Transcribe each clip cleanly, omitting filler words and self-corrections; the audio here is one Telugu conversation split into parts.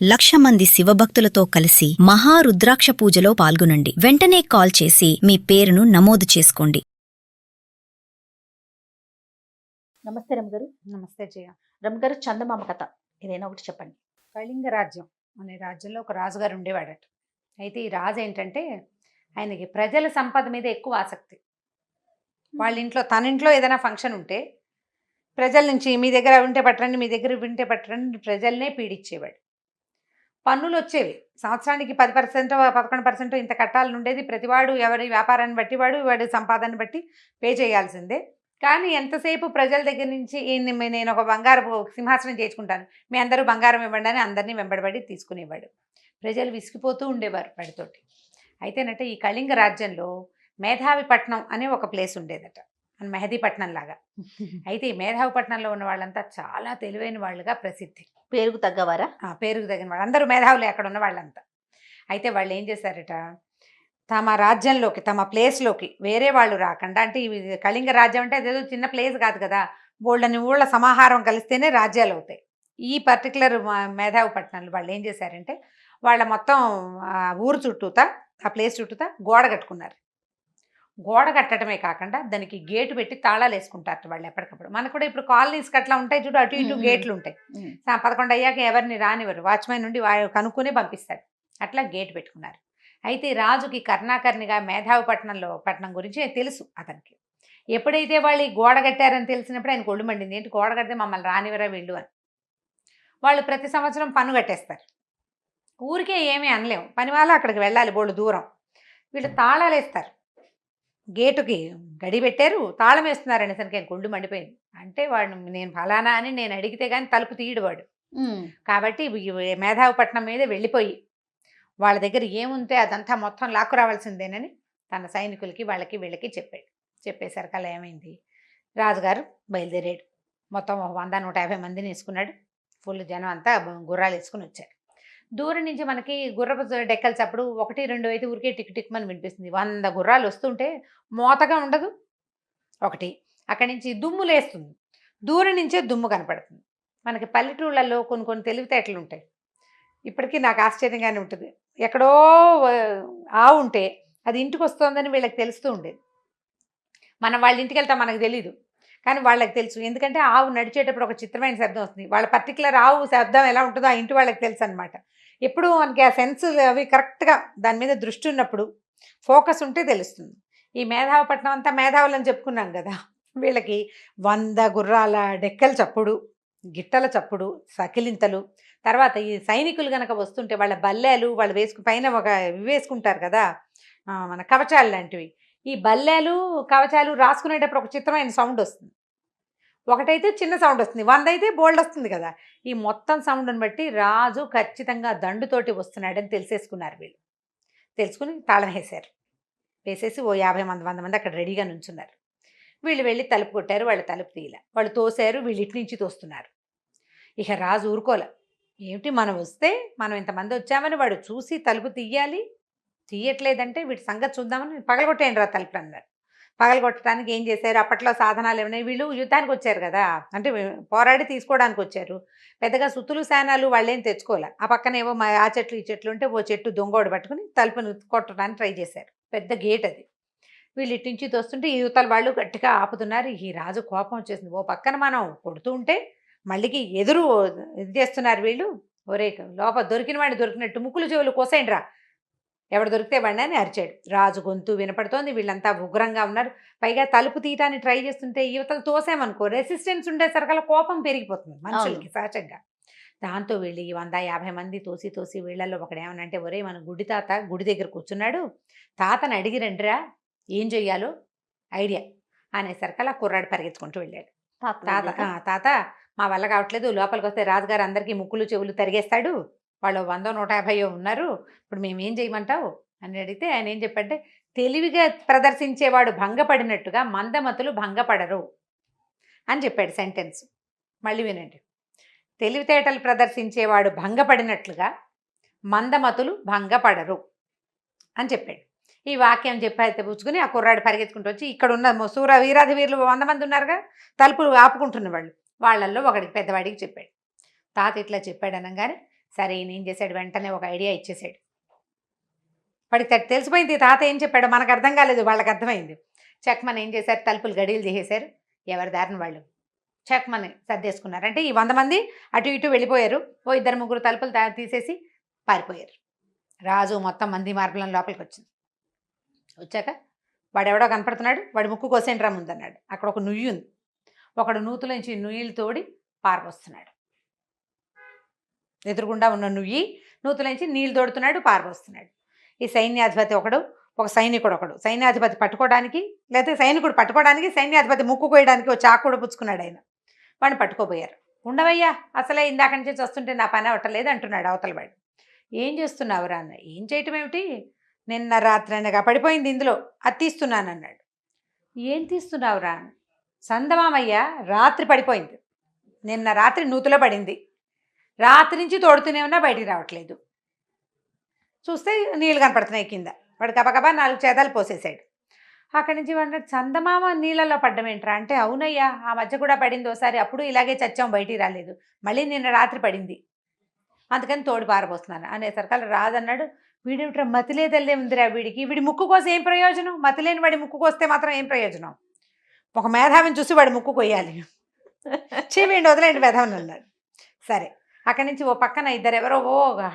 1,00,000 మంది శివభక్తులతో కలిసి మహారుద్రాక్ష పూజలో పాల్గొనండి. వెంటనే కాల్ చేసి మీ పేరును నమోదు చేసుకోండి. నమస్తే రమ్మగారు. నమస్తే జయ. రమ్మగారు, చందమామ కథ ఏదైనా ఒకటి చెప్పండి. కళింగ రాజ్యం అనే రాజ్యంలో ఒక రాజుగారు ఉండేవాడట. అయితే ఈ రాజు ఏంటంటే ఆయనకి ప్రజల సంపద మీద ఎక్కువ ఆసక్తి. వాళ్ళ ఇంట్లో తన ఇంట్లో ఏదైనా ఫంక్షన్ ఉంటే ప్రజల నుంచి మీ దగ్గర ఉంటే పట్టరండి, మీ దగ్గర వింటే పట్టరండి, ప్రజల్నే పీడించేవాడు. పన్నులు వచ్చేవి, సంవత్సరానికి 10% 11% ఇంత కట్టాలని ఉండేది. ప్రతివాడు ఎవరి వ్యాపారాన్ని బట్టి వాడి సంపాదన బట్టి పే చేయాల్సిందే. కానీ ఎంతసేపు ప్రజల దగ్గర నుంచి నేను ఒక బంగారు సింహాసనం చేసుకుంటాను, మీ అందరూ బంగారం ఇవ్వండి అని అందరినీ వెంబడబడి తీసుకునేవాడు. ప్రజలు విసిగిపోతూ ఉండేవారు వాడితోటి. అయితేనట ఈ కళింగ రాజ్యంలో మేధావిపట్నం అనే ఒక ప్లేస్ ఉండేదట, మెహదీపట్నం లాగా. అయితే ఈ మేధావిపట్నంలో ఉన్న వాళ్ళంతా చాలా తెలివైన వాళ్ళుగా ప్రసిద్ధి. పేరుకు తగ్గవారా? పేరుకు తగిన వాళ్ళు అందరూ మేధావులే అక్కడ ఉన్న వాళ్ళంతా. అయితే వాళ్ళు ఏం చేశారట, తమ రాజ్యంలోకి తమ ప్లేస్లోకి వేరే వాళ్ళు రాకుండా, అంటే ఇవి కళింగ రాజ్యం అంటే అదేదో చిన్న ప్లేస్ కాదు కదా, బోల్డని ఊళ్ళ సమాహారం కలిస్తేనే రాజ్యాలు అవుతాయి. ఈ పర్టికులర్ మేధావిపట్నంలో వాళ్ళు ఏం చేశారంటే వాళ్ళ మొత్తం ఊరు చుట్టూతా, ఆ ప్లేస్ చుట్టూతా గోడ కట్టుకున్నారు. గోడ కట్టడమే కాకుండా దానికి గేటు పెట్టి తాళాలు వేసుకుంటారు వాళ్ళు ఎప్పటికప్పుడు. మనకు కూడా ఇప్పుడు కాలనీస్ అట్లా ఉంటాయి చూడు, అటు ఇటు గేట్లు ఉంటాయి. 11 అయ్యాక ఎవరిని రానివ్వరు, వాచ్మెన్ నుండి కనుక్కునే పంపిస్తారు. అట్లా గేటు పెట్టుకున్నారు. అయితే రాజుకి కర్ణాకర్ణిగా పట్నం గురించి తెలుసు అతనికి. ఎప్పుడైతే వాళ్ళు ఈ గోడ కట్టారని తెలిసినప్పుడు ఆయన ఒళ్ళు మండింది. ఏంటి గోడ కడితే మమ్మల్ని రానివరా వీళ్ళు అని. వాళ్ళు ప్రతి సంవత్సరం పన్ను కట్టేస్తారు. ఊరికే ఏమీ అనలేము, పని వాళ్ళు అక్కడికి వెళ్ళాలి బోళ్ళు దూరం. వీళ్ళు తాళాలు వేస్తారు, గేటుకి గడి పెట్టారు, తాళం వేస్తున్నారు అనేసరికి ఆయన ఒళ్ళు మండిపోయింది. అంటే వాడు నేను ఫలానా అని నేను అడిగితే కానీ తలుపు తీయడు వాడు. కాబట్టి మేధావిపట్నం మీద వెళ్ళిపోయి వాళ్ళ దగ్గర ఏముంటే అదంతా మొత్తం లాక్కు రావాల్సిందేనని తన సైనికులకి వాళ్ళకి వీళ్ళకి చెప్పాడు. చెప్పేసరికల్లా ఏమైంది, రాజుగారు బయలుదేరాడు. మొత్తం 100-150 మందిని వేసుకున్నాడు. ఫుల్ జనం అంతా గుర్రాలు వేసుకుని వచ్చారు. దూరం నుంచి మనకి గుర్రపు డెక్కల చప్పుడు 1-2 అయితే ఊరికే టిక్ టిక్ అని వినిపిస్తుంది. 100 గుర్రాలు వస్తుంటే మోతగా ఉండదు ఒకటి. అక్కడి నుంచి దుమ్ము లేస్తుంది, దూరం నుంచే దుమ్ము కనపడుతుంది. మనకి పల్లెటూళ్ళల్లో కొన్ని తెలివితేటలు ఉంటాయి. ఇప్పటికీ నాకు ఆశ్చర్యంగానే ఉంటుంది. ఎక్కడో ఆవు ఉంటే అది ఇంటికి వస్తుందని వీళ్ళకి తెలుస్తూ ఉండేది. మనం వాళ్ళ ఇంటికి వెళ్తాం, మనకు తెలీదు, కానీ వాళ్ళకి తెలుసు. ఎందుకంటే ఆవు నడిచేటప్పుడు ఒక చిత్రమైన శబ్దం వస్తుంది. వాళ్ళ పర్టికులర్ ఆవు శబ్దం ఎలా ఉంటుందో ఆ ఇంటి వాళ్ళకి తెలుసు అనమాట. ఎప్పుడు మనకి ఆ సెన్స్ అవి కరెక్ట్గా దాని మీద దృష్టి ఉన్నప్పుడు, ఫోకస్ ఉంటే తెలుస్తుంది. ఈ మేధావిపట్నం అంతా మేధావులని చెప్పుకున్నాం కదా, వీళ్ళకి 100 గుర్రాల డెక్కల చప్పుడు, గిట్టల చప్పుడు, సకిలింతలు, తర్వాత ఈ సైనికులు కనుక వస్తుంటే వాళ్ళ బల్లేలు వాళ్ళు పైన ఒక వేసుకుంటారు కదా మన కవచాలు లాంటివి. ఈ బల్లేలు కవచాలు రాసుకునేటప్పుడు ఒక చిత్రమైన సౌండ్ వస్తుంది. ఒకటైతే చిన్న సౌండ్ వస్తుంది, 100 అయితే బోల్డ్ వస్తుంది కదా. ఈ మొత్తం సౌండ్ని బట్టి రాజు ఖచ్చితంగా దండుతోటి వస్తున్నాడని తెలిసేసుకున్నారు వీళ్ళు. తెలుసుకుని తాళం వేశారు. వేసేసి ఓ 50 మంది 100 మంది అక్కడ రెడీగా నుంచున్నారు. వీళ్ళు వెళ్ళి తలుపు కొట్టారు, వాళ్ళు తలుపు తీయలే. వాళ్ళు తోశారు, వీళ్ళు ఇటు నుంచి తోస్తున్నారు. ఇక రాజు ఊరుకోలే. ఏమిటి మనం వస్తే మనం ఇంతమంది వచ్చామని వాడు చూసి తలుపు తీయాలి, తీయట్లేదంటే వీటి సంగతి చూద్దామని పగలగొట్టేయండి రా తలుపు అన్నారు. పగలగొట్టడానికి ఏం చేశారు, అప్పట్లో సాధనాలు ఏమైనా, వీళ్ళు యుద్ధానికి వచ్చారు కదా, అంటే పోరాడి తీసుకోవడానికి వచ్చారు. పెద్దగా సుత్తులు శానాలు వాళ్ళేం తెచ్చుకోలే. ఆ పక్కనేవో ఆ చెట్లు ఈ చెట్లు ఉంటే ఓ చెట్టు దొంగోడు పట్టుకుని తలుపుని కొట్టడానికి ట్రై చేశారు. పెద్ద గేట్ అది. వీళ్ళు ఇటు నుంచి తోస్తుంటే ఈ యువతల వాళ్ళు గట్టిగా ఆపుతున్నారు. ఈ రాజు కోపం వచ్చేసింది. ఓ పక్కన మనం కొడుతూ ఉంటే మళ్ళీకి ఎదురు ఇది చేస్తున్నారు వీళ్ళు. ఒరే లోపల దొరికిన వాడిని దొరికినట్టు ముక్కులు చెవులు కోసేయండి రా, ఎవడు దొరికితే వాడిని అని అరిచాడు. రాజు గొంతు వినపడుతోంది, వీళ్ళంతా ఉగ్రంగా ఉన్నారు. పైగా తలుపు తీయటాన్ని ట్రై చేస్తుంటే యువతలు తోసామనుకో, రెసిస్టెన్స్ ఉండేసరికల్లా కోపం పెరిగిపోతుంది మనుషులకి సహజంగా. దాంతో వీళ్ళు ఈ 100-50 మంది తోసి వీళ్ళల్లో ఒకడేమనంటే, ఒరే మన గుడి తాత గుడి దగ్గర కూర్చున్నాడు, తాతని అడిగి రండిరా ఏం చెయ్యాలో ఐడియా అనేసరికల్లా కుర్రాడు పరిగెత్తుకుంటూ వెళ్ళాడు. తాత మా వల్ల కావట్లేదు, లోపలికి వస్తే రాజుగారు అందరికీ ముక్కులు చెవులు తరిగేస్తాడు, వాళ్ళు 100-150 ఉన్నారు, ఇప్పుడు మేమేం చేయమంటావు అని అడిగితే ఆయన ఏం చెప్పంటే, తెలివిగా ప్రదర్శించేవాడు భంగపడినట్టుగా మందమతులు భంగపడరు అని చెప్పాడు సెంటెన్స్. మళ్ళీ వినండి, తెలివితేటలు ప్రదర్శించేవాడు భంగపడినట్లుగా మందమతులు భంగపడరు అని చెప్పాడు. ఈ వాక్యం చెప్పైతే పుచ్చుకుని ఆ కుర్రాడు పరిగెత్తుకుంటూ వచ్చి ఇక్కడ ఉన్న వీరాధి వీరులు 100 మంది ఉన్నారుగా తలుపులు ఆపుకుంటున్న వాళ్ళల్లో ఒకడికి పెద్దవాడికి చెప్పాడు. తాత ఇట్లా చెప్పాడు అనగానే సరే ఈయన ఏం చేశాడు, వెంటనే ఒక ఐడియా ఇచ్చేసాడు. వాడికి తెలిసిపోయింది తాత ఏం చెప్పాడో, మనకు అర్థం కాలేదు, వాళ్ళకి అర్థమైంది. చెక్మని ఏం చేశారు, తలుపులు గడియలు చేసేశారు. ఎవరి దారిని వాళ్ళు చెక్మని సర్దేసుకున్నారు. అంటే ఈ 100 మంది అటు ఇటు వెళ్ళిపోయారు. ఓ 2-3 తలుపులు తీసేసి పారిపోయారు. రాజు మొత్తం మంది మార్పులను లోపలికి వచ్చింది. వచ్చాక వాడెవడో కనపడుతున్నాడు, వాడి ముక్కు కోసేంట్రా ముందన్నాడు. అక్కడ ఒక నుయ్యి ఉంది. ఒకడు నూతులోంచి నుయ్యిలు తోడి పారపోస్తున్నాడు. ఎదురుగుండా ఉన్న నుయ్యి నూతులోంచి నీళ్ళు తోడుతున్నాడు, పారపోస్తున్నాడు. ఈ సైన్యాధిపతి ఒకడు, ఒక సైనికుడు ఒకడు. సైన్యాధిపతి పట్టుకోవడానికి, లేకపోతే సైనికుడు పట్టుకోవడానికి, సైన్యాధిపతి ముక్కు కోయడానికి ఒక చాకు కూడా పుచ్చుకున్నాడు ఆయన. వాడిని పట్టుకోబోయారు. ఉండవయ్యా, అసలే ఇందాక నుంచి వస్తుంటే నా పని అవటలేదు అంటున్నాడు అవతల వాడు. ఏం చేస్తున్నావురా అన్న. ఏం చేయటం ఏమిటి, నిన్న రాత్రి అనగా పడిపోయింది ఇందులో, అది తీస్తున్నాను అన్నాడు. ఏం తీస్తున్నావురా? సందమామయ్య రాత్రి పడిపోయింది, నిన్న రాత్రి నూతులో పడింది, రాత్రి నుంచి తోడుతూనే ఉన్నా బయటికి రావట్లేదు. చూస్తే నీళ్ళు కనపడుతున్నాయి కింద. వాడు గబగబా 4 చేదాలు పోసేసాడు. అక్కడి నుంచి వాడు, చందమామ నీళ్ళలో పడ్డం ఏంట్రా అంటే, అవునయ్యా ఆ మధ్య కూడా పడింది ఒకసారి, అప్పుడు ఇలాగే చచ్చాం, బయటికి రాలేదు, మళ్ళీ నిన్న రాత్రి పడింది, అందుకని తోడు పారబోస్తున్నాను అనేసరికల్లా రాదన్నాడు. వీడేమిట్రా మతిలేదల్లే ఉందిరా వీడికి, వీడి ముక్కు కోసి ఏం ప్రయోజనం, మతిలేని వాడి ముక్కు కోస్తే మాత్రం ఏం ప్రయోజనం, ఒక మేధావిని చూసి వాడి ముక్కు కొయ్యాలి, చీవేండి వదిలేండి మేధావిని అన్నాడు. సరే అక్కడి నుంచి ఓ పక్కన ఎవరో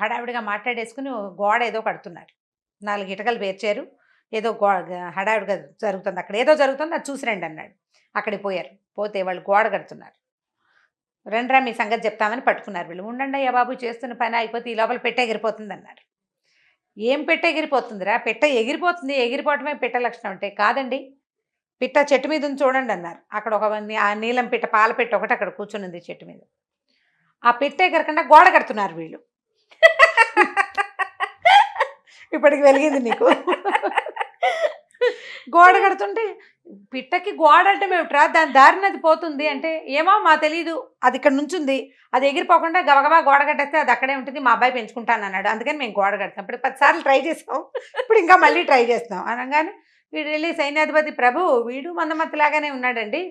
హడావిడిగా మాట్లాడేసుకుని గోడ ఏదో కడుతున్నారు. 4 ఇటుకలు పేర్చారు, ఏదో హడావిడిగా జరుగుతుంది, అక్కడ ఏదో జరుగుతుంది, అది చూసి రండి అన్నాడు. అక్కడికి పోయారు. పోతే వాళ్ళు గోడ కడుతున్నారు. రండ్రా మీ సంగతి చెప్తామని పట్టుకున్నారు వీళ్ళు. ఉండండి అయ్యా బాబు, చేస్తున్న పని అయిపోతే ఈ లోపల పెట్టె ఎగిరిపోతుంది అన్నారు. ఏం పెట్టె ఎగిరిపోతుందిరా? పెట్టె ఎగిరిపోతుంది, ఎగిరిపోవటమే పెట్టె లక్షణం అంటే. కాదండి, పిట్ట చెట్టు మీద ఉంది చూడండి అన్నారు. అక్కడ ఒక ఆ నీలం పిట్ట, పాల పిట్ట ఒకటి అక్కడ కూర్చుని ఉంది చెట్టు మీద. ఆ పిట్ట ఎగరకుండా గోడ కడుతున్నారు వీళ్ళు. ఇప్పటికి వెలిగింది నీకు. గోడ కడుతుంటే పిట్టకి గోడ అంటే ఏమిట్రా, దాని దారిని అది పోతుంది అంటే, ఏమో మా తెలీదు, అది ఇక్కడ నుంచి ఉంది, అది ఎగిరిపోకుండా గబగబా గోడ కట్టేస్తే అది అక్కడే ఉంటుంది, మా అబ్బాయి పెంచుకుంటాను అన్నాడు, అందుకని మేము గోడ కడతాం. ఇప్పుడు 10 సార్లు ట్రై చేస్తాం, ఇప్పుడు ఇంకా మళ్ళీ ట్రై చేస్తాం అనగానే వీడు వెళ్ళి, సైన్యాధిపతి ప్రభు వీడు మందమతిలాగానే ఉన్నాడండి,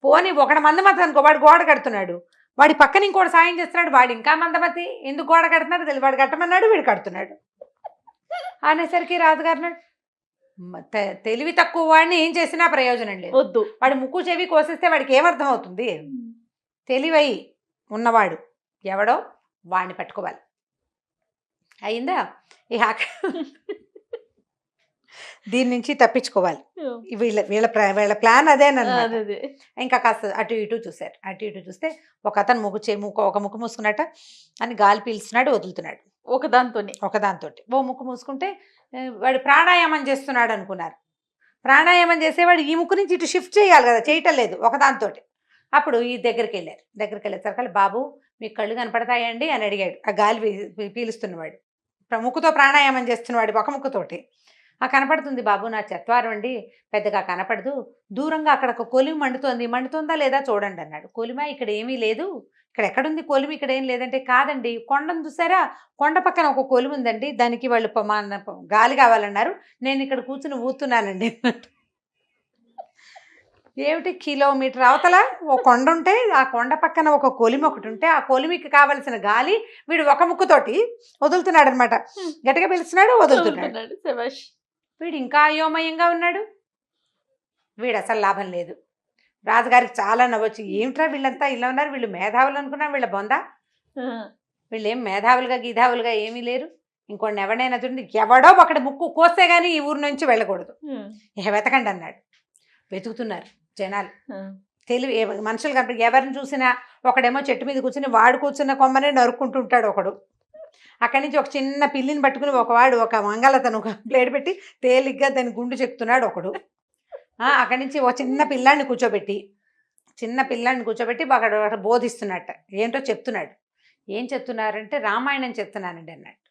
పోనీ ఒకడు మందమతి అనుకో, వాడు గోడ కడుతున్నాడు, వాడి పక్కన ఇంకోటి సాయం చేస్తున్నాడు, వాడు ఇంకా మందమతి, ఎందుకు గోడ కడుతున్నాడు తెలియదు, వాడు కట్టమన్నాడు వీడు కడుతున్నాడు అనేసరికి రాజుగారు, తెలివి తక్కువ వాడిని ఏం చేసినా ప్రయోజనం లేదు, వద్దు, వాడి ముక్కు చెవి కోసేస్తే వాడికి ఏమర్థం అవుతుంది, తెలివై ఉన్నవాడు ఎవడో వాడిని పట్టుకోవాలి. అయిందా? ఇక దీని నుంచి తప్పించుకోవాలి. వీళ్ళ ప్లాన్ అదేనన్నమాట. ఇంకా కాస్త అటు ఇటు చూశారు. అటు ఇటు చూస్తే ఒక అతను ఒక ముక్కు మూసుకున్నట్ట అని గాలి పీల్చున్నాడు, వదులుతున్నాడు ఒకదాంతో. ఓ ముక్కు మూసుకుంటే వాడు ప్రాణాయామం చేస్తున్నాడు అనుకున్నారు. ప్రాణాయామం చేసేవాడు ఈ ముక్కు నుంచి ఇటు షిఫ్ట్ చేయాలి కదా, చేయటం లేదు ఒకదాంతో. అప్పుడు ఈ దగ్గరికి వెళ్ళేసరికి, బాబు మీకు కళ్ళు కనపడతాయండి అని అడిగాడు. ఆ గాలి పీలుస్తున్నవాడు, ముక్కుతో ప్రాణాయామం చేస్తున్నవాడు ఒక ముక్కుతోటి. కనపడుతుంది బాబు, నా చత్వారం అండి, పెద్దగా కనపడదు, దూరంగా అక్కడ ఒక కొలిమి మండుతోందా లేదా చూడండి అన్నాడు. కొలిమా? ఇక్కడ ఏమీ లేదు, ఇక్కడ ఎక్కడుంది కొలిమి, ఇక్కడ ఏం లేదంటే, కాదండి కొండను చూసారా, కొండ పక్కన ఒక కొలిమి ఉందండి, దానికి వాళ్ళు గాలి కావాలన్నారు, నేను ఇక్కడ కూర్చుని ఊతున్నానండి. ఏమిటి, కిలోమీటర్ అవతల ఓ కొండ ఉంటే ఆ కొండ పక్కన ఒక కొలిమి ఒకటి ఉంటే ఆ కొలిమికి కావలసిన గాలి వీడు ఒక ముక్కుతోటి వదులుతున్నాడు అనమాట. గట్టిగా పిలుస్తున్నాడు, వదులుతున్నాడు. వీడు ఇంకా అయోమయంగా ఉన్నాడు. వీడు అసలు లాభం లేదు. రాజుగారికి చాలా నవ్వచ్చు. ఏమిట్రా వీళ్ళంతా ఇలా ఉన్నారు, వీళ్ళు మేధావులు అనుకున్నా, వీళ్ళ బొందా, వీళ్ళు ఏం మేధావులుగా గీధావులుగా ఏమీ లేరు. ఇంకొన్ని ఎవడైనా చూడండి, ఎవడో ఒకటి ముక్కు కోస్తే గానీ ఈ ఊరు నుంచి వెళ్ళకూడదు, ఇక వెతకండి అన్నాడు. వెతుకుతున్నారు జనాలు, తెలివి మనుషులు కనపడి. ఎవరిని చూసినా ఒకడేమో చెట్టు మీద కూర్చుని, వాడు కూర్చున్న కొమ్మనే నరుక్కుంటూ ఉంటాడు ఒకడు. అక్కడి నుంచి ఒక చిన్న పిల్లిని పట్టుకుని ఒకవాడు ఒక మంగళతను ఒక ప్లేట్ పెట్టి తేలిగ్గా దాని గుండు చెక్కుతున్నాడు ఒకడు. అక్కడి నుంచి ఒక చిన్న పిల్లాడిని కూర్చోబెట్టి ఒకడు బోధిస్తున్నట్ట, ఏంటో చెప్తున్నాడు. ఏం చెప్తున్నారంటే, రామాయణం చెప్తున్నానండి అన్నాడు.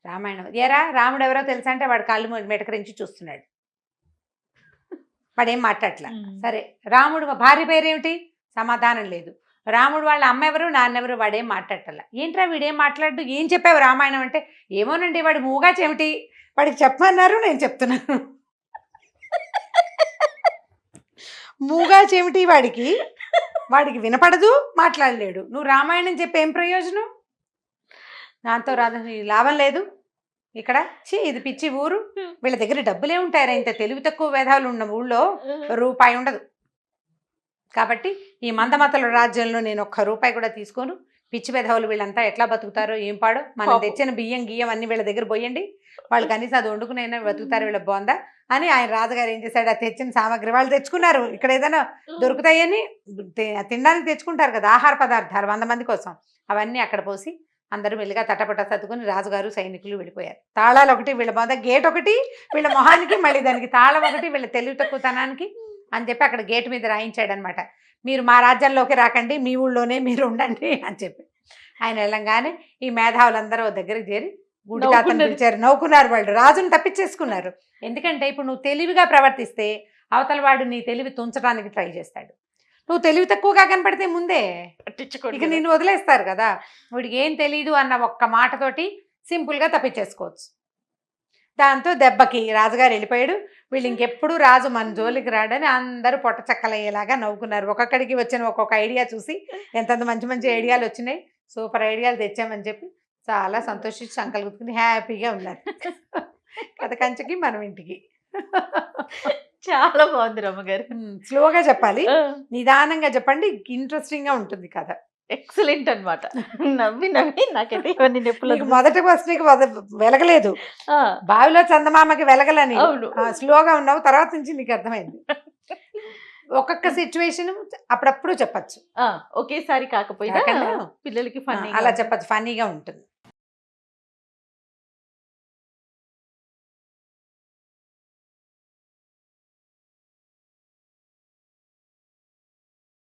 రామాయణం ఏరా, రాముడు ఎవరో తెలుసా అంటే వాడు కాళ్ళు మెటకరించి చూస్తున్నాడు. వాడేం మాట్లాడట్లా. సరే, రాముడు భార్య పేరేమిటి? సమాధానం లేదు. రాముడు వాళ్ళ అమ్మ ఎవరు, నాన్నెవరు? వాడేం మాట్లాడటల్లా. ఏంట్రా వీడేం మాట్లాడు, ఏం చెప్పావు రామాయణం అంటే, ఏమోనండి వాడు మూగా చెమిటి, వాడికి చెప్పమన్నారు నేను చెప్తున్నాను. మూగా చెమిటి వాడికి వినపడదు, మాట్లాడలేడు, నువ్వు రామాయణం చెప్పి ఏం ప్రయోజనం? దాంతో రాధ లాభం లేదు ఇక్కడ, ఇది పిచ్చి ఊరు, వీళ్ళ దగ్గర డబ్బులే ఉంటాయరా, ఇంత తెలివి తక్కువ వేధాలు ఉన్న ఊళ్ళో రూపాయి ఉండదు. కాబట్టి ఈ మందమతల రాజ్యంలో నేను ఒక్క రూపాయి కూడా తీసుకోను. పిచ్చి వేధవులు వీళ్ళంతా ఎట్లా బతుకుతారో ఏం పాడో, మనం తెచ్చిన బియ్యం గియ్యం అన్ని వీళ్ళ దగ్గర పోయండి, వాళ్ళు కనీసం అది వండుకునైనా బతుకుతారు, వీళ్ళ బాగుందా అని ఆయన రాజుగారు ఏం చేశాడు, ఆ తెచ్చిన సామాగ్రి వాళ్ళు తెచ్చుకున్నారు. ఇక్కడ ఏదైనా దొరుకుతాయని తినడానికి తెచ్చుకుంటారు కదా ఆహార పదార్థాలు 100 మంది కోసం, అవన్నీ అక్కడ పోసి అందరూ మెల్లిగా తటపట సర్దుకుని రాజుగారు సైనికులు వెళ్ళిపోయారు. తాళాలు ఒకటి వీళ్ళ బాధ, గేట్ ఒకటి వీళ్ళ మొహానికి, మళ్ళీ దానికి తాళం ఒకటి వీళ్ళ తెలివి తక్కువతనానికి అని చెప్పి అక్కడ గేట్ మీద రాయించాడు అనమాట. మీరు మా రాజ్యంలోకి రాకండి, మీ ఊళ్ళోనే మీరు ఉండండి అని చెప్పి. ఆయన వెళ్ళంగానే ఈ మేధావులందరూ దగ్గరికి చేరి గుడి తాతను పిలిచారు, నవ్వుకున్నారు. వాళ్ళు రాజును తప్పించేసుకున్నారు. ఎందుకంటే ఇప్పుడు నువ్వు తెలివిగా ప్రవర్తిస్తే అవతల వాడు నీ తెలివి తుంచడానికి ట్రై చేస్తాడు. నువ్వు తెలివి తక్కువగా కనపడితే ముందే ఇక నిన్ను వదిలేస్తారు కదా. వీడికి ఏం తెలియదు అన్న ఒక్క మాటతోటి సింపుల్గా తప్పించేసుకోవచ్చు. దాంతో దెబ్బకి రాజుగారు వెళ్ళిపోయాడు. వీళ్ళు ఇంకెప్పుడు రాజు మన జోలికి రాడని అందరూ పొట్ట చక్కలయ్యేలాగా నవ్వుకున్నారు. ఒక్కొక్కడికి వచ్చిన ఒక్కొక్క ఐడియా చూసి ఎంతంత మంచి మంచి ఐడియాలు వచ్చినాయి, సూపర్ ఐడియాలు తెచ్చామని చెప్పి చాలా సంతోషించి సంకలు గుర్తుకుని హ్యాపీగా ఉన్నారు. కథ కంచకి మనం ఇంటికి. చాలా బాగుంది రమ్మగారు. స్లోగా చెప్పాలి, నిదానంగా చెప్పండి, ఇంట్రెస్టింగ్ గా ఉంటుంది కథ. ఎక్సలెంట్ అన్నమాట. నవ్వి నవ్వి నాకైతే ఇవన్నీ నొప్పులు. మొదటి ఫస్ట్ నీకు వెలగలేదు, బావిలో చందమామకి వెలగలని స్లోగా ఉన్నావు, తర్వాత నుంచి నీకు అర్థమైంది. ఒక్కొక్క సిచ్యువేషన్ అప్పుడప్పుడు చెప్పచ్చు, ఒకేసారి కాకపోయినా పిల్లలకి ఫన్నీ అలా చెప్పచ్చు, ఫన్నీగా ఉంటుంది.